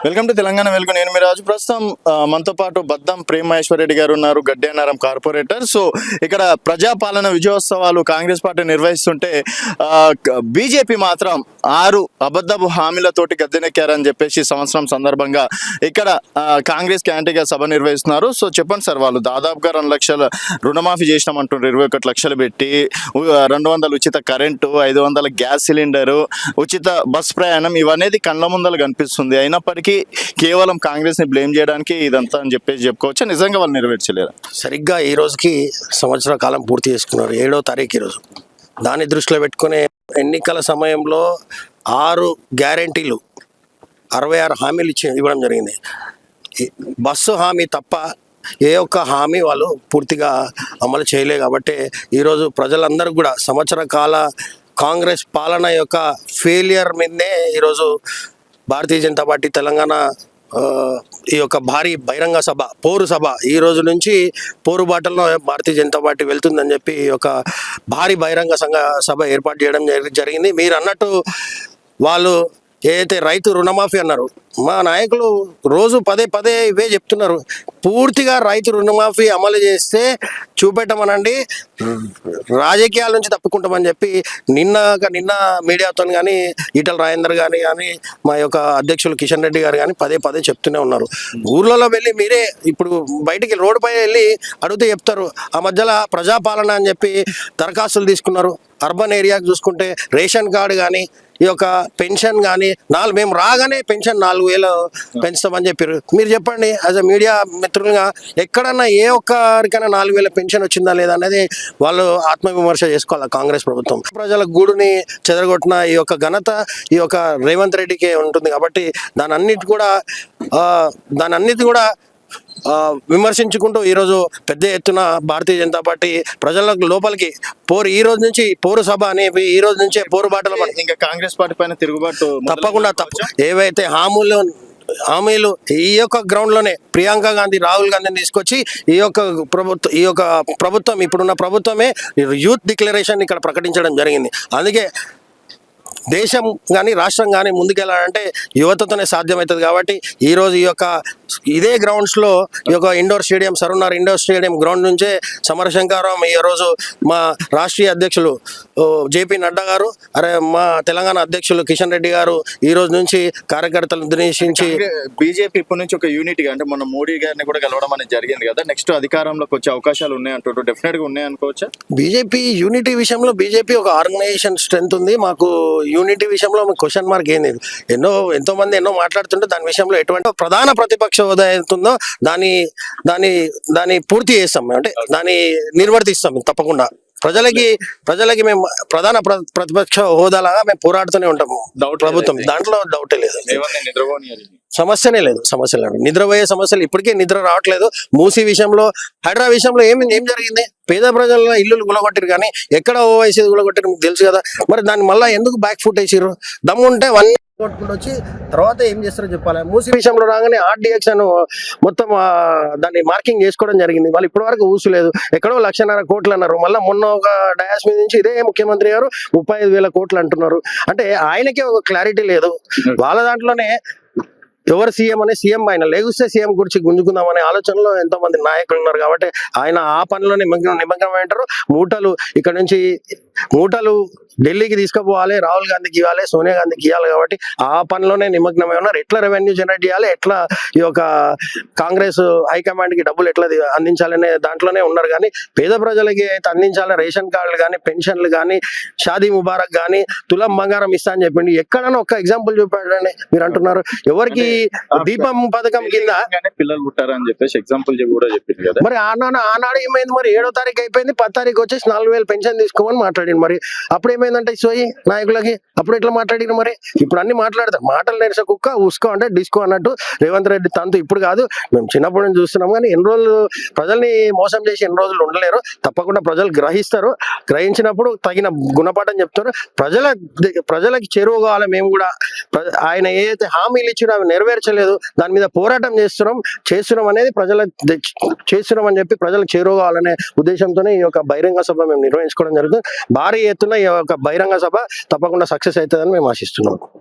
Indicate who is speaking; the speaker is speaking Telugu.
Speaker 1: వెల్కమ్ టు తెలంగాణ వెలుగు. నేను మీ రాజు. ప్రస్తుతం మనతో పాటు బద్దం ప్రేమ్ మహేశ్వర్ రెడ్డి గారు ఉన్నారు, గడ్డేనారం కార్పొరేటర్. సో ఇక్కడ ప్రజాపాలన విజయోత్సవాలు కాంగ్రెస్ పార్టీ నిర్వహిస్తుంటే బీజేపీ మాత్రం 6 అబద్ధపు హామీలతోటి గద్దెనెక్కారని చెప్పేసి సంవత్సరం సందర్భంగా ఇక్కడ కాంగ్రెస్ యాంటీగా సభ నిర్వహిస్తున్నారు. సో చెప్పండి సార్, వాళ్ళు దాదాపుగా 2 లక్షల రుణమాఫీ చేసినామంటున్నారు. 21 లక్షలు పెట్టి 200 ఉచిత కరెంటు, 500 గ్యాస్ సిలిండరు, ఉచిత బస్ ప్రయాణం, ఇవనేది కళ్ళ ముందలు కనిపిస్తుంది. అయినప్పటికీ కేవలం కాంగ్రెస్ ని బ్లేమ్ చేయడానికి ఇదంతా అని చెప్పేసి చెప్పుకోవచ్చు. నిజంగా వాళ్ళు నెరవేర్చలేరు.
Speaker 2: సరిగ్గా ఈ రోజుకి సంవత్సర కాలం పూర్తి చేసుకున్నారు, 7వ తారీఖు ఈరోజు. దాన్ని దృష్టిలో పెట్టుకునే ఎన్నికల సమయంలో 6 గ్యారంటీలు 66 హామీలు ఇవ్వడం జరిగింది. బస్సు హామీ తప్ప ఏ ఒక్క హామీ వాళ్ళు పూర్తిగా అమలు చేయలే. కాబట్టి ఈరోజు ప్రజలందరూ కూడా సంవత్సర కాల కాంగ్రెస్ పాలన యొక్క ఫెయిలియర్ మీదనే ఈరోజు భారతీయ జనతా పార్టీ తెలంగాణ ఈ యొక్క భారీ బహిరంగ సభ, పోరు సభ, ఈ రోజు నుంచి పోరు బాటల్లో భారతీయ జనతా పార్టీ వెళ్తుందని చెప్పి ఒక భారీ బహిరంగ సభ ఏర్పాటు చేయడం జరిగింది. మీరు అన్నట్టు వాళ్ళు ఏదైతే రైతు రుణమాఫీ అన్నారు, మా నాయకులు రోజు పదే ఇవే చెప్తున్నారు. పూర్తిగా రైతు రుణమాఫీ అమలు చేస్తే చూపెట్టమనండి, రాజకీయాల నుంచి తప్పుకుంటామని చెప్పి నిన్న మీడియాతో కానీ ఈటల రాజేందర్ గారు కానీ మా యొక్క అధ్యక్షులు కిషన్ రెడ్డి గారు కానీ పదే చెప్తూనే ఉన్నారు. ఊర్లలో వెళ్ళి మీరే ఇప్పుడు బయటికి రోడ్డుపై వెళ్ళి అడిగితే చెప్తారు. ఆ మధ్యలో ప్రజాపాలన అని చెప్పి దరఖాస్తులు తీసుకున్నారు. అర్బన్ ఏరియాకి చూసుకుంటే రేషన్ కార్డు కానీ ఈ యొక్క పెన్షన్ కానీ మేము రాగానే పెన్షన్ 4,000 పెంచుతామని చెప్పారు. మీరు చెప్పండి, యాజ్ అ మీడియా మిత్రులుగా ఎక్కడన్నా ఏ ఒక్కరికైనా 4,000 పెన్షన్ వచ్చిందా లేదా అనేది వాళ్ళు ఆత్మవిమర్శ చేసుకోవాలి. కాంగ్రెస్ ప్రభుత్వం ప్రజల గూడుని చెదరగొట్టిన ఈ యొక్క ఘనత ఈ యొక్క రేవంత్ రెడ్డికే ఉంటుంది. కాబట్టి దాని అన్నిటి కూడా విమర్శించుకుంటూ ఈరోజు పెద్ద ఎత్తున భారతీయ జనతా పార్టీ ప్రజలకు లోపలికి ఈ రోజు నుంచి పోరు సభ అని ఈ రోజు నుంచే పోరు బాటలు
Speaker 1: ఇంకా కాంగ్రెస్ పార్టీ పైన తిరుగుబాటు
Speaker 2: తప్పకుండా ఏవైతే హామీలు ఈ యొక్క గ్రౌండ్ లోనే ప్రియాంక గాంధీ, రాహుల్ గాంధీని తీసుకొచ్చి ఈ యొక్క ప్రభుత్వం ఇప్పుడున్న ప్రభుత్వమే యూత్ డిక్లరేషన్ ఇక్కడ ప్రకటించడం జరిగింది. అందుకే దేశం కానీ రాష్ట్రం కానీ ముందుకెళ్ళాలంటే యువతతోనే సాధ్యమవుతుంది. కాబట్టి ఈరోజు ఇదే గ్రౌండ్స్లో ఈ యొక్క సరూర్ ఇండోర్ స్టేడియం గ్రౌండ్ నుంచే సమరశంకారం ఈరోజు మా రాష్ట్రీయ అధ్యక్షులు జేపీ నడ్డా గారు, మా తెలంగాణ అధ్యక్షులు కిషన్ రెడ్డి గారు ఈ రోజు నుంచి కార్యకర్తలు ఉద్దేశించి
Speaker 1: బీజేపీ ఇప్పటి నుంచి ఒక యూనిట్గా, అంటే మన మోడీ గారిని కూడా కలవడం అనేది జరిగింది కదా, నెక్స్ట్ అధికారంలోకి వచ్చే అవకాశాలు ఉన్నాయంటారు. డెఫినెట్ గా ఉన్నాయి అనుకోవచ్చా?
Speaker 2: బీజేపీ యూనిటీ విషయంలో బీజేపీ ఒక ఆర్గనైజేషన్ స్ట్రెంత్ ఉంది. మాకు యూనిటీ విషయంలో క్వశ్చన్ మార్క్ ఏంది? ఎంతో మంది ఎన్నో మాట్లాడుతుంటే దాని విషయంలో ఎటువంటి ప్రధాన ప్రతిపక్ష హోదా అవుతుందో దాన్ని పూర్తి చేస్తాం, అంటే దాన్ని నిర్వర్తిస్తాం తప్పకుండా. ప్రజలకి మేము ప్రధాన ప్రతిపక్ష హోదాలాగా మేము పోరాడుతూనే ఉంటాము ప్రభుత్వం, దాంట్లో డౌటే లేదు, సమస్య లేదు. నిద్రపోయే సమస్యలు ఇప్పటికే నిద్ర రావట్లేదు. మూసీ విషయంలో, హైడ్రా విషయంలో ఏం జరిగింది? పేద ప్రజల ఇల్లులు గులగొట్టారు, కానీ ఎక్కడ ఓవైసీ గులగొట్టారు మీకు తెలుసు కదా. మరి దాన్ని మళ్ళీ ఎందుకు బ్యాక్ ఫుట్ వేసారు? దమ్ముంటే కొట్టుకుంటూ వచ్చి తర్వాత ఏం చేస్తారో చెప్పాలి. మూసీ విషయంలో రాగానే RDX మొత్తం దాన్ని మార్కింగ్ చేసుకోవడం జరిగింది. వాళ్ళు ఇప్పటి వరకు ఊసలేదు. ఎక్కడో 1,50,000 కోట్లు అన్నారు. మళ్ళీ మొన్న ఒక డయాస్ మీద నుంచి ఇదే ముఖ్యమంత్రి గారు 35,000 కోట్లు అంటున్నారు. అంటే ఆయనకే ఒక క్లారిటీ లేదు. వాళ్ళ దాంట్లోనే ఎవరు సీఎం అనే సీఎం ఆయన లేగుస్తే సీఎం గురించి గుంజుకుందామనే ఆలోచనలో ఎంతో మంది నాయకులు ఉన్నారు. కాబట్టి ఆయన ఆ పనిలో నిమగ్నమై ఉంటారు. ఇక్కడ నుంచి మూటలు ఢిల్లీకి తీసుకుపోవాలి, రాహుల్ గాంధీకి ఇవ్వాలి, సోనియా గాంధీకి ఇవ్వాలి. కాబట్టి ఆ పనిలోనే నిమగ్నమై ఉన్నారు. ఎట్లా రెవెన్యూ జనరేట్ చేయాలి, ఎట్లా ఈ యొక్క కాంగ్రెస్ హైకమాండ్ కి డబ్బులు ఎట్లా అందించాలనే దాంట్లోనే ఉన్నారు. కానీ పేద ప్రజలకి అయితే అందించాలి, రేషన్ కార్డులు కానీ, పెన్షన్లు కానీ, షాదీ ముబారక్ కానీ, తులం బంగారం ఇస్తా అని చెప్పిండి. ఎక్కడన్నా ఒక ఎగ్జాంపుల్ చూపాడని మీరు అంటున్నారు. ఎవరికి దీపం పథకం కింద
Speaker 1: పిల్లలు పుట్టారని చెప్పేసి ఎగ్జాంపుల్ కూడా చెప్పింది కదా.
Speaker 2: మరి ఆనాడు ఏమైంది? మరి 7వ తారీఖు అయిపోయింది, 10వ తారీఖు వచ్చేసి 4,000 పెన్షన్ తీసుకోమని మాట్లాడింది. మరి అప్పుడు ఏమైందంటే సోయి నాయకులకి అప్పుడు ఎట్లా మాట్లాడిన? మరి ఇప్పుడు అన్ని మాట్లాడతారు. మాటలు నేర్చే కుక్క ఉస్కో అంటే డిస్కో అన్నట్టు రేవంత్ రెడ్డి తంతు ఇప్పుడు కాదు, మేము చిన్నప్పటి నుంచి చూస్తున్నాం. కానీ ఎన్ని రోజులు ప్రజల్ని మోసం చేసి ఎన్ని రోజులు ఉండలేరు. తప్పకుండా ప్రజలు గ్రహించినప్పుడు తగిన గుణపాఠం చెప్తారు. ప్రజలకి చేరువ కావాలి. మేము కూడా ఆయన ఏదైతే హామీలు ఇచ్చినా అవి నెరవేర్చలేదు, దాని మీద పోరాటం చేస్తున్నాం అనేది చేస్తున్నాం అని చెప్పి ప్రజలకు చేరువ కావాలనే ఉద్దేశంతోనే ఈ యొక్క బహిరంగ సభ మేము నిర్వహించుకోవడం జరుగుతుంది. భారీ ఎత్తున ఈ యొక్క బహిరంగ సభ తప్పకుండా సక్సెస్ అవుతుందని మేము ఆశిస్తున్నాం.